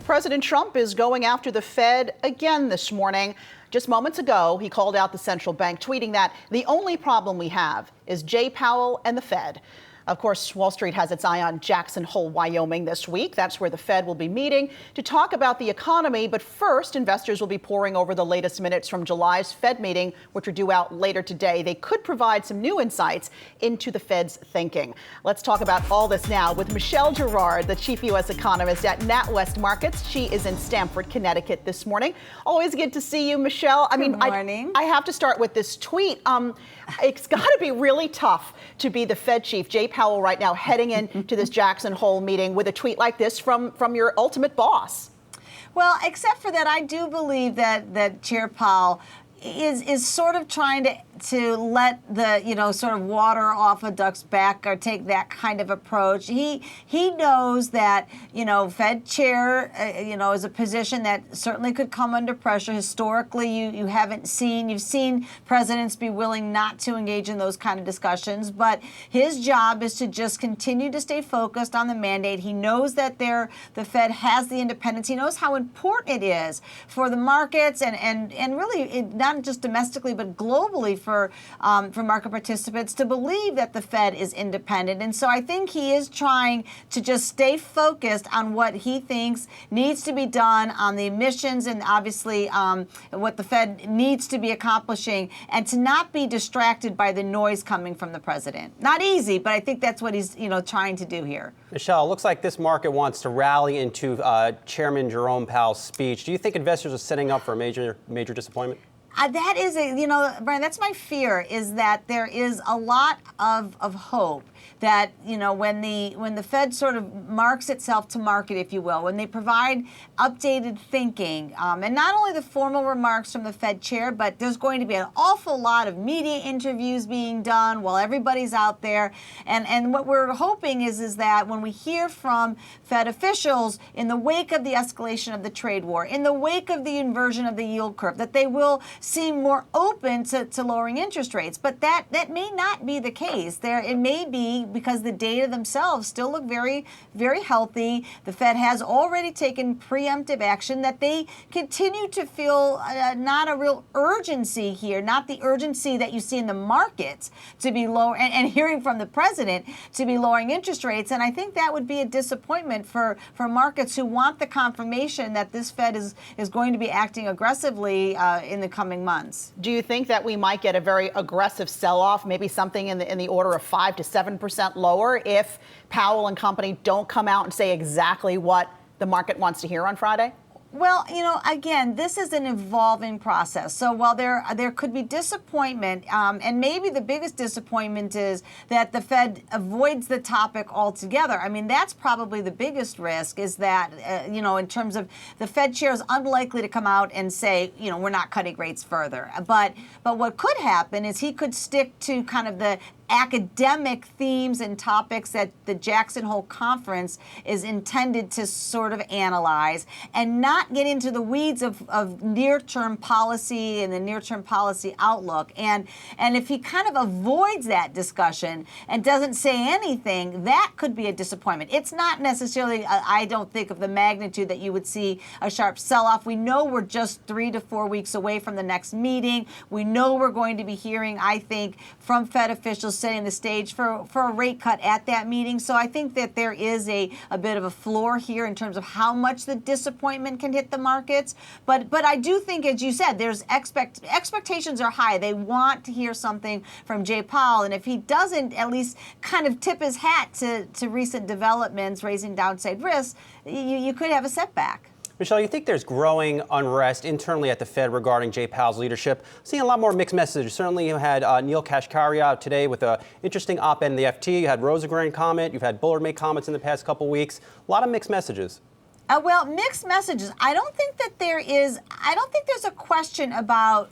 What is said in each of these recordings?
President Trump is going after the Fed again this morning. Just moments ago, he called out the central bank, tweeting that the only problem we have is Jay Powell and the Fed. Of course, Wall Street has its eye on Jackson Hole, Wyoming this week. That's where the Fed will be meeting to talk about the economy. But first, investors will be poring over the latest minutes from July's Fed meeting, which are due out later today. They could provide some new insights into the Fed's thinking. Let's talk about all this now with Michelle Girard, the chief U.S. economist at NatWest Markets. She is in Stamford, Connecticut this morning. Always good to see you, Michelle. Good morning. I have to start with this tweet. It's got to be really tough to be the Fed chief, Jay Powell, right now heading into this Jackson Hole meeting with a tweet like this from your ultimate boss. Well, except for that, I do believe that Chair Powell is sort of trying to let the, sort of water off a duck's back or take that kind of approach. He knows that, Fed chair, is a position that certainly could come under pressure. Historically, you've seen presidents be willing not to engage in those kind of discussions, but his job is to just continue to stay focused on the mandate. He knows that the Fed has the independence. He knows how important it is for the markets and really not just domestically, but globally for market participants to believe that the Fed is independent. And so I think he is trying to just stay focused on what he thinks needs to be done on the emissions and obviously what the Fed needs to be accomplishing, and to not be distracted by the noise coming from the president. Not easy, but I think that's what he's trying to do here. Michelle, it looks like this market wants to rally into Chairman Jerome Powell's speech. Do you think investors are setting up for a major disappointment? That is Brian, that's my fear, is that there is a lot of hope that, when the Fed sort of marks itself to market, if you will, when they provide updated thinking, and not only the formal remarks from the Fed chair, but there's going to be an awful lot of media interviews being done while everybody's out there. And what we're hoping is that when we hear from Fed officials in the wake of the escalation of the trade war, in the wake of the inversion of the yield curve, that they will seem more open to lowering interest rates. But that may not be the case. It may be because the data themselves still look very, very healthy. The Fed has already taken preemptive action, that they continue to feel not a real urgency here, not the urgency that you see in the markets to be lower, and hearing from the president to be lowering interest rates. And I think that would be a disappointment for markets who want the confirmation that this Fed is going to be acting aggressively in the coming months. Do you think that we might get a very aggressive sell-off, maybe something in the order of 5 to 7% lower, if Powell and company don't come out and say exactly what the market wants to hear on Friday? Well, again, this is an evolving process. So while there could be disappointment, and maybe the biggest disappointment is that the Fed avoids the topic altogether. I mean, that's probably the biggest risk, is that, in terms of the Fed chair is unlikely to come out and say, we're not cutting rates further. But what could happen is he could stick to kind of the academic themes and topics that the Jackson Hole Conference is intended to sort of analyze, and not get into the weeds of near-term policy and the near-term policy outlook. And if he kind of avoids that discussion and doesn't say anything, that could be a disappointment. It's not necessarily, I don't think, of the magnitude that you would see a sharp sell-off. We know we're just 3 to 4 weeks away from the next meeting. We know we're going to be hearing, I think, from Fed officials setting the stage for a rate cut at that meeting. So I think that there is a bit of a floor here in terms of how much the disappointment can hit the markets. But I do think, as you said, there's expectations are high. They want to hear something from Jay Powell. And if he doesn't at least kind of tip his hat to recent developments raising downside risks, you could have a setback. Michelle, you think there's growing unrest internally at the Fed regarding Jay Powell's leadership? Seeing a lot more mixed messages. Certainly you had Neil Kashkari out today with an interesting op-ed in the FT. You had Rosengren comment. You've had Bullard make comments in the past couple weeks. A lot of mixed messages. Well, mixed messages. I don't think there's a question about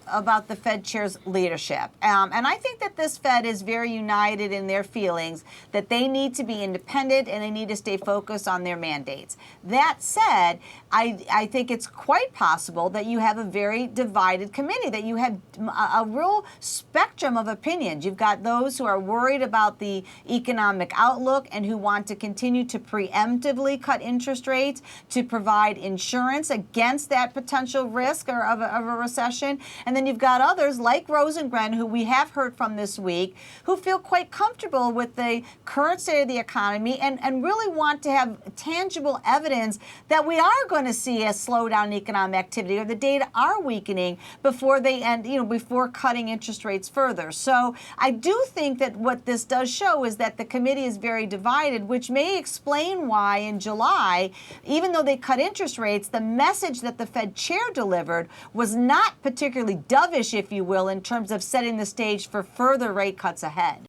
the Fed chair's leadership. And I think that this Fed is very united in their feelings that they need to be independent and they need to stay focused on their mandates. That said, I think it's quite possible that you have a very divided committee, that you have a real spectrum of opinions. You've got those who are worried about the economic outlook and who want to continue to preemptively cut interest rates. to provide insurance against that potential risk or of a recession. And then you've got others like Rosengren, who we have heard from this week, who feel quite comfortable with the current state of the economy and really want to have tangible evidence that we are going to see a slowdown in economic activity, or the data are weakening before they end, before cutting interest rates further. So I do think that what this does show is that the committee is very divided, which may explain why in July, even though they cut interest rates, the message that the Fed chair delivered was not particularly dovish, if you will, in terms of setting the stage for further rate cuts ahead.